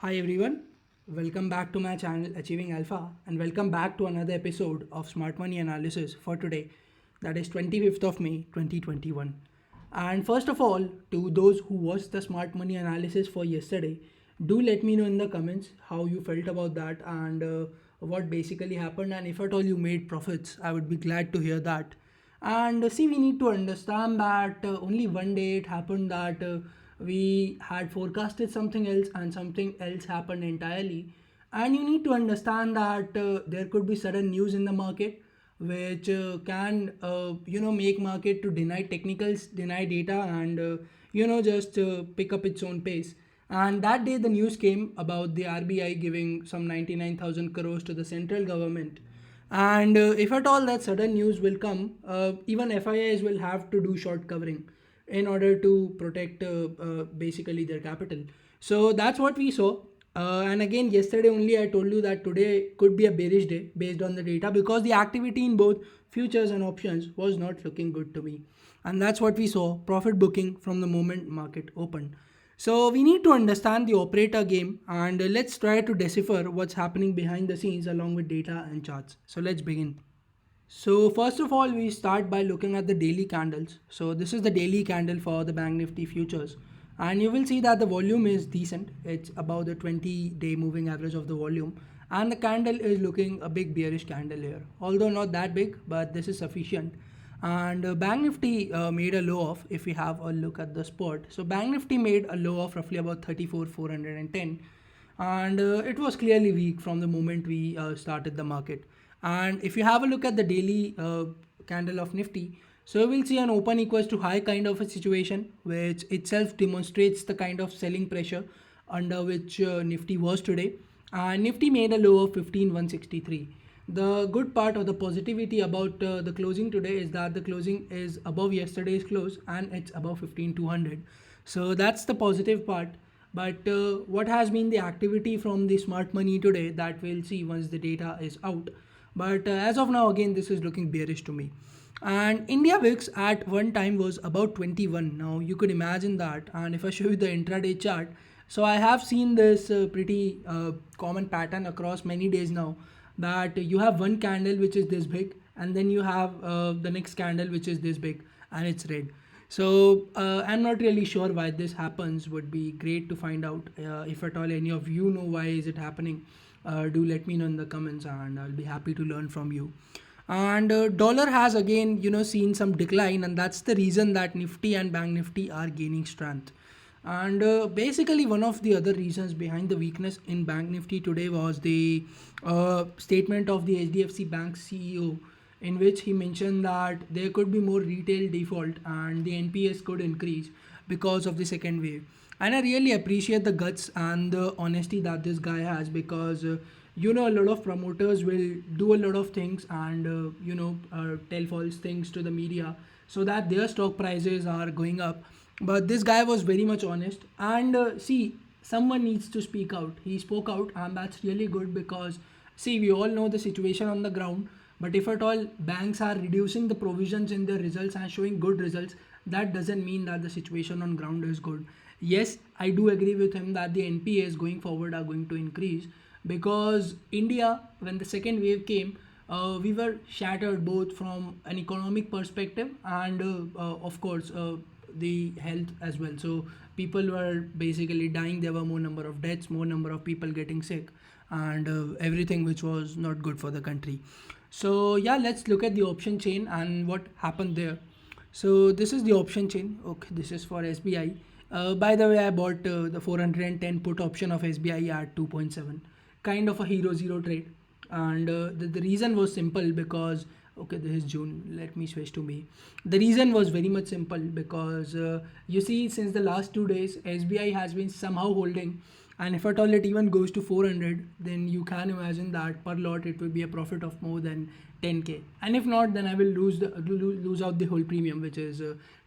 Hi everyone, welcome back to my channel Achieving Alpha and welcome back to another episode of Smart Money Analysis for today, that is 25th of May 2021. And first of all, to those who watched the Smart Money Analysis for yesterday, do let me know in the comments how you felt about that and what basically happened, and if at all you made profits, I would be glad to hear that. And see, we need to understand that only one day it happened that we had forecasted something else and something else happened entirely. And you need to understand that there could be sudden news in the market which can make market to deny technicals, deny data, and just pick up its own pace. And that day the news came about the RBI giving some 99,000 crores to the central government. And if at all that sudden news will come, even FIIs will have to do short covering in order to protect basically their capital. So that's what we saw. And again, yesterday only I told you that today could be a bearish day based on the data because the activity in both futures and options was not looking good to me. And that's what we saw, profit booking from the moment market opened. So we need to understand the operator game and let's try to decipher what's happening behind the scenes along with data and charts. So let's begin. So first of all, we start by looking at the daily candles. So this is the daily candle for the Bank Nifty futures. And you will see that the volume is decent. It's about the 20-day moving average of the volume. And the candle is looking a big bearish candle here. Although not that big, but this is sufficient. And Bank Nifty made a low of, if we have a look at the spot. So Bank Nifty made a low of roughly about 34,410, and it was clearly weak from the moment we started the market. And if you have a look at the daily candle of Nifty, so we'll see an open equals to high kind of a situation which itself demonstrates the kind of selling pressure under which Nifty was today. And Nifty made a low of 15,163. The good part or the positivity about the closing today is that the closing is above yesterday's close and it's above 15,200. So that's the positive part. But what has been the activity from the smart money today, that we'll see once the data is out. But as of now, again, this is looking bearish to me. And India VIX at one time was about 21. Now you could imagine that. And if I show you the intraday chart, so I have seen this pretty common pattern across many days now, that you have one candle which is this big and then you have the next candle which is this big and it's red. So I'm not really sure why this happens. Would be great to find out. If at all any of you know why is it happening, do let me know in the comments and I'll be happy to learn from you. And dollar has again seen some decline, and that's the reason that Nifty and Bank Nifty are gaining strength. And basically one of the other reasons behind the weakness in Bank Nifty today was the statement of the HDFC Bank CEO, in which he mentioned that there could be more retail default and the NPS could increase because of the second wave. And I really appreciate the guts and the honesty that this guy has, because a lot of promoters will do a lot of things and tell false things to the media so that their stock prices are going up. But this guy was very much honest, and see, someone needs to speak out. He spoke out, and that's really good because see, we all know the situation on the ground. But if at all banks are reducing the provisions in their results and showing good results, that doesn't mean that the situation on ground is good. Yes, I do agree with him that the NPAs going forward are going to increase, because India, when the second wave came, we were shattered both from an economic perspective and of course the health as well. So people were basically dying. There were more number of deaths, more number of people getting sick, and everything which was not good for the country. So yeah, let's look at the option chain and what happened there. So this is the option chain. Okay, this is for SBI. By the way, I bought the 410 put option of SBI at 2.7, kind of a hero zero trade. And the reason was simple because, okay, this is June. Let me switch to May. The reason was very much simple because you see, since the last 2 days, SBI has been somehow holding, and if at all it even goes to 400, then you can imagine that per lot it will be a profit of more than 10k. And if not, then I will lose out the whole premium, which is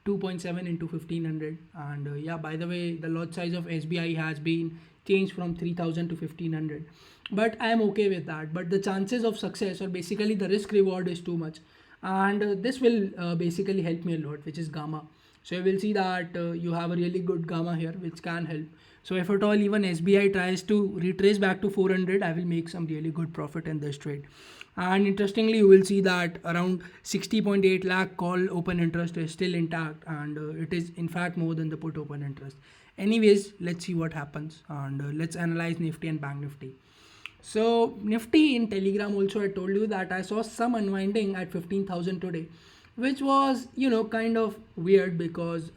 2.7 into 1500. And yeah, by the way, the lot size of SBI has been changed from 3000 to 1500, but I am okay with that. But the chances of success, or basically the risk reward, is too much, and this will basically help me a lot, which is gamma. So you will see that you have a really good gamma here which can help. So if at all even SBI tries to retrace back to 400, I will make some really good profit in this trade. And interestingly, you will see that around 60.8 lakh call open interest is still intact, and it is in fact more than the put open interest. Anyways, let's see what happens, and let's analyze Nifty and Bank Nifty. So Nifty in Telegram also, I told you that I saw some unwinding at 15,000 today, which was kind of weird because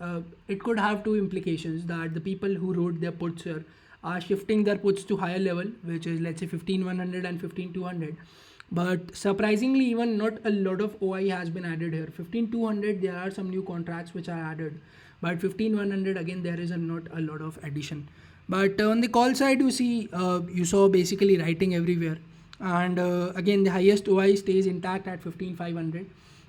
it could have two implications, that the people who wrote their puts here are shifting their puts to higher level, which is let's say 15,100 and 15,200. But surprisingly, even not a lot of OI has been added here. 15,200 there are some new contracts which are added, but 15,100 again there is not a lot of addition. But on the call side, you saw basically writing everywhere, and again the highest OI stays intact at 15,500,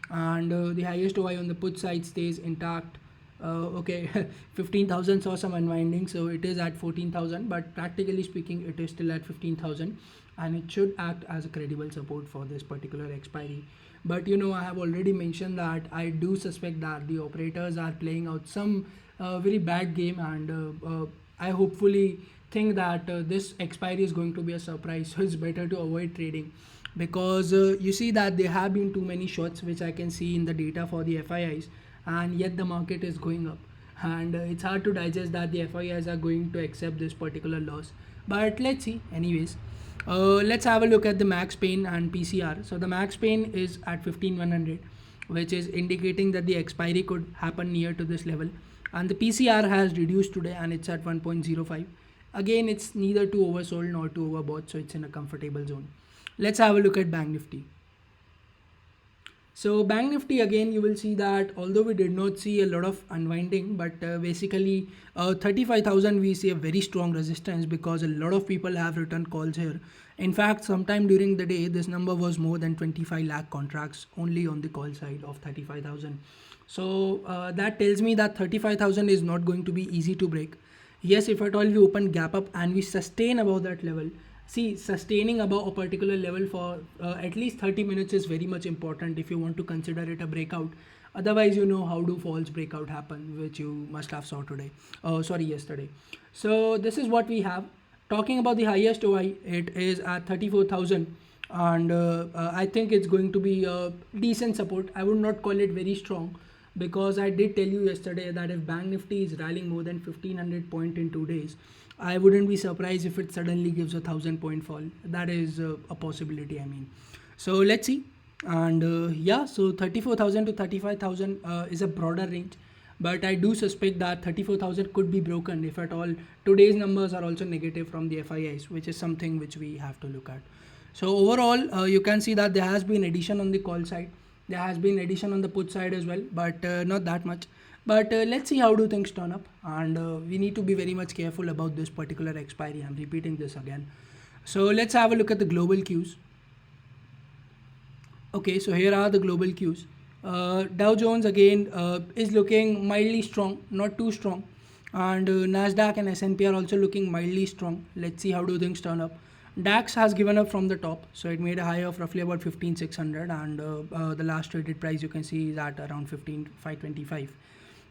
and the highest OI on the put side stays intact. Okay, 15,000 saw some unwinding, so it is at 14,000, but practically speaking, it is still at 15,000, and it should act as a credible support for this particular expiry. But I have already mentioned that I do suspect that the operators are playing out some very bad game, and I hopefully think that this expiry is going to be a surprise. So it's better to avoid trading, because you see that there have been too many shots, which I can see in the data for the FIIs, and yet the market is going up, and it's hard to digest that the FIIs are going to accept this particular loss. But let's see. Anyways, let's have a look at the max pain and PCR. So the max pain is at 15,100, which is indicating that the expiry could happen near to this level, and the PCR has reduced today and it's at 1.05. Again, it's neither too oversold nor too overbought, so it's in a comfortable zone. Let's have a look at Bank Nifty. So Bank Nifty, again you will see that although we did not see a lot of unwinding, but basically 35,000 we see a very strong resistance, because a lot of people have returned calls here. In fact, sometime during the day this number was more than 25 lakh contracts only on the call side of 35,000. So that tells me that 35,000 is not going to be easy to break. Yes, if at all we open gap up and we sustain above that level. See, sustaining above a particular level for at least 30 minutes is very much important if you want to consider it a breakout. Otherwise, how do false breakout happen, which you must have saw today. Yesterday. So this is what we have. Talking about the highest OI, it is at 34,000, and I think it's going to be a decent support. I would not call it very strong, because I did tell you yesterday that if Bank Nifty is rallying more than 1500 point in 2 days, I wouldn't be surprised if it suddenly gives a 1,000 point fall. That is a possibility, I mean. So let's see. And so 34,000 to 35,000 is a broader range, but I do suspect that 34,000 could be broken if at all today's numbers are also negative from the FIIs, which is something which we have to look at. So overall, you can see that there has been addition on the call side. There has been addition on the put side as well, but not that much. But let's see how do things turn up, and we need to be very much careful about this particular expiry. I'm repeating this again. So let's have a look at the global cues. Okay, so here are the global cues. Dow Jones again is looking mildly strong, not too strong, and Nasdaq and S&P are also looking mildly strong. Let's see how do things turn up. DAX has given up from the top, so it made a high of roughly about 15,600, and the last traded price you can see is at around 15,525.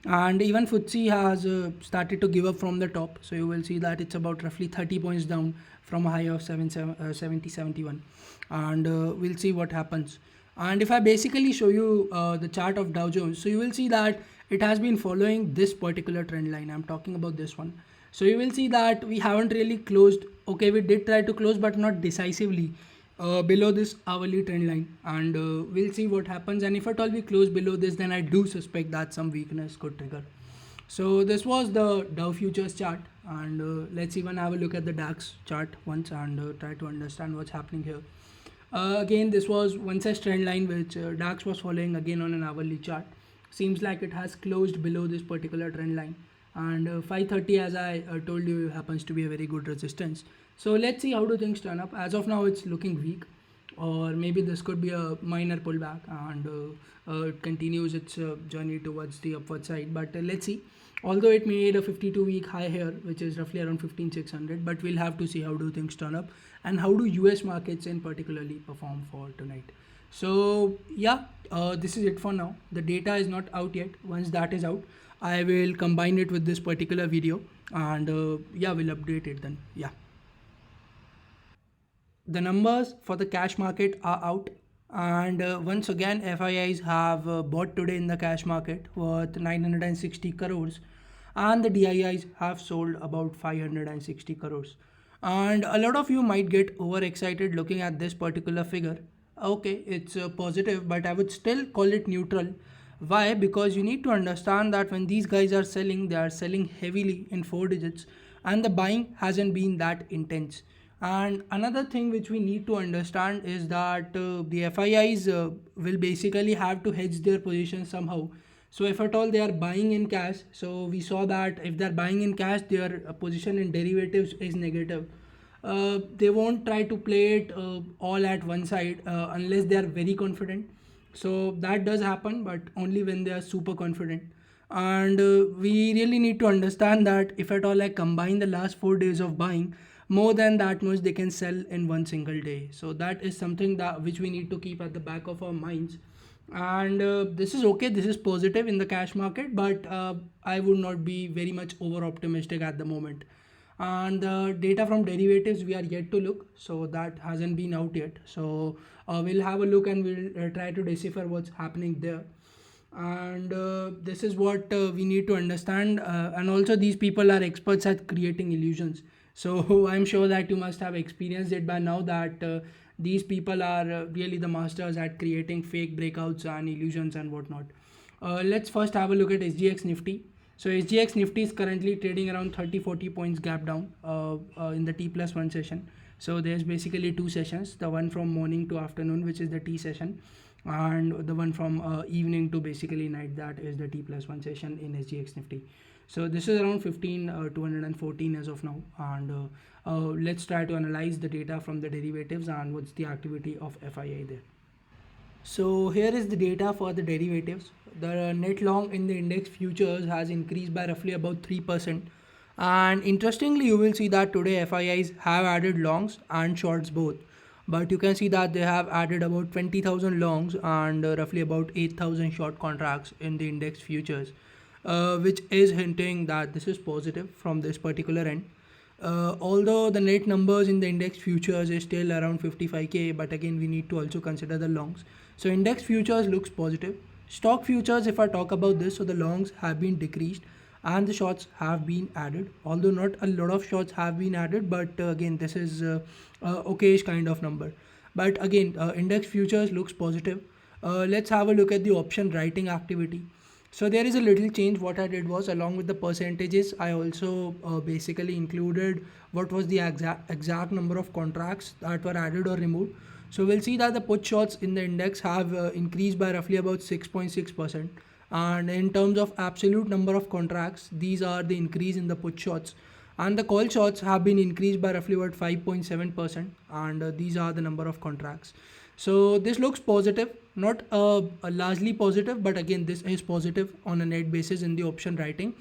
And even FTSE has started to give up from the top, so you will see that it's about roughly 30 points down from a high of 71, and we'll see what happens. And if I basically show you the chart of Dow Jones, so you will see that it has been following this particular trend line. I'm talking about this one. So you will see that we haven't really closed. Okay, we did try to close, but not decisively below this hourly trend line, and we'll see what happens. And if at all we close below this, then I do suspect that some weakness could trigger. So this was the Dow futures chart, and let's even have a look at the DAX chart once, and try to understand what's happening here. Again, this was one such trend line which DAX was following again on an hourly chart. Seems like it has closed below this particular trend line, and 530, as I told you, happens to be a very good resistance. So let's see how do things turn up. As of now, it's looking weak, or maybe this could be a minor pullback, and it continues its journey towards the upward side. But let's see. Although it made a 52-week high here, which is roughly around 15,600, but we'll have to see how do things turn up, and how do US markets in particularly perform for tonight. So yeah, this is it for now. The data is not out yet. Once that is out, I will combine it with this particular video, and yeah, we'll update it then. Yeah. The numbers for the cash market are out, and once again FIIs have bought today in the cash market worth 960 crores, and the DIIs have sold about 560 crores. And a lot of you might get overexcited looking at this particular figure. Okay, it's positive, but I would still call it neutral. Why? Because you need to understand that when these guys are selling, they are selling heavily in four digits, and the buying hasn't been that intense. And another thing which we need to understand is that the FIIs will basically have to hedge their position somehow. So if at all they are buying in cash, so we saw that if they're buying in cash, their position in derivatives is negative. They won't try to play it all at one side unless they are very confident. So that does happen, but only when they are super confident. And we really need to understand that if at all I combine the last 4 days of buying, more than that much they can sell in one single day. So that is something that which we need to keep at the back of our minds. And this is okay, this is positive in the cash market, but I would not be very much over optimistic at the moment. And the data from derivatives we are yet to look, so that hasn't been out yet. So we'll have a look and we'll try to decipher what's happening there. And this is what we need to understand, and also these people are experts at creating illusions. So I'm sure that you must have experienced it by now, that these people are really the masters at creating fake breakouts and illusions and whatnot. Let's first have a look at SGX Nifty. So SGX Nifty is currently trading around 30-40 points gap down in the T+1 session. So there's basically two sessions, the one from morning to afternoon, which is the T session, and the one from evening to basically night, that is the T+1 session in SGX Nifty. So this is around 15,214 as of now, and let's try to analyze the data from the derivatives and what's the activity of FII there. So here is the data for the derivatives. The net long in the index futures has increased by roughly about 3%. And interestingly, you will see that today FIIs have added longs and shorts both. But you can see that they have added about 20,000 longs and roughly about 8,000 short contracts in the index futures, which is hinting that this is positive from this particular end. Although the net numbers in the index futures is still around 55k, but again we need to also consider the longs. So index futures looks positive. Stock futures, if I talk about this, so the longs have been decreased and the shorts have been added, although not a lot of shorts have been added, but again this is okayish kind of number. But again index futures looks positive. Let's have a look at the option writing activity. So there is a little change. What I did was, along with the percentages, I also basically included what was the exact number of contracts that were added or removed. So we'll see that the put shorts in the index have increased by roughly about 6.6%. And in terms of absolute number of contracts, these are the increase in the put shorts. And the call shorts have been increased by roughly about 5.7%. And these are the number of contracts. So this looks positive, not a largely positive, but again this is positive on a net basis in the option writing.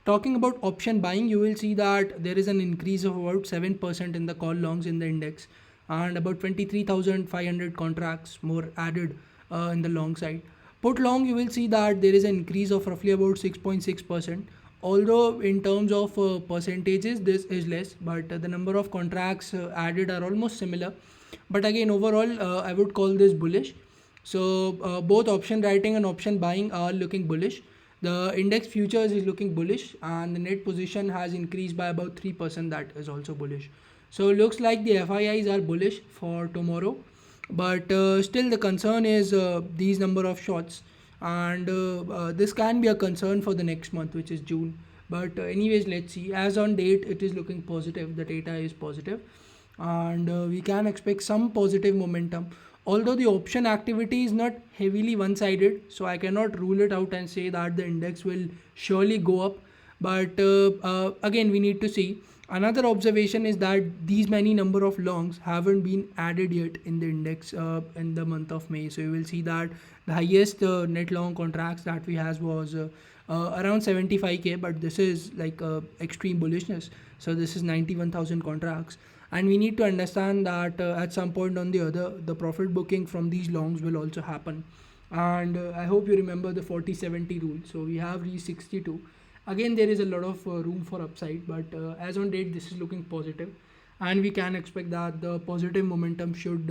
Talking about option buying, you will see that there is an increase of about 7% in the call longs in the index, and about 23,500 contracts more added in the long side. Put long, you will see that there is an increase of roughly about 6.6%. Although in terms of percentages this is less, but the number of contracts added are almost similar. But again overall I would call this bullish. So both option writing and option buying are looking bullish. The index futures is looking bullish, and the net position has increased by about 3%, that is also bullish. So it looks like the FIIs are bullish for tomorrow, but still the concern is these number of shorts, and this can be a concern for the next month, which is June. But anyways, let's see. As on date it is looking positive, the data is positive, and we can expect some positive momentum. Although the option activity is not heavily one-sided, so I cannot rule it out and say that the index will surely go up. But again we need to see. Another observation is that these many number of longs haven't been added yet in the index in the month of May. So you will see that the highest net long contracts that we has was around 75k, but this is like extreme bullishness. So this is 91,000 contracts, and we need to understand that at some point on the other, the profit booking from these longs will also happen. And I hope you remember the 40-70 rule. So we have reached 62. Again, there is a lot of room for upside, but as on date, this is looking positive, and we can expect that the positive momentum should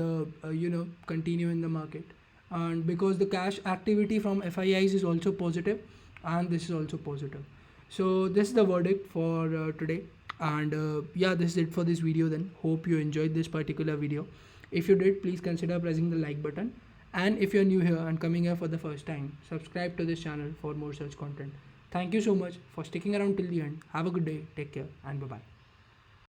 continue in the market. And because the cash activity from FIIs is also positive, and this is also positive. So this is the verdict for today. And yeah, this is it for this video then. Hope you enjoyed this particular video. If you did, please consider pressing the like button. And if you're new here and coming here for the first time, subscribe to this channel for more such content. Thank you so much for sticking around till the end. Have a good day, take care, and bye bye.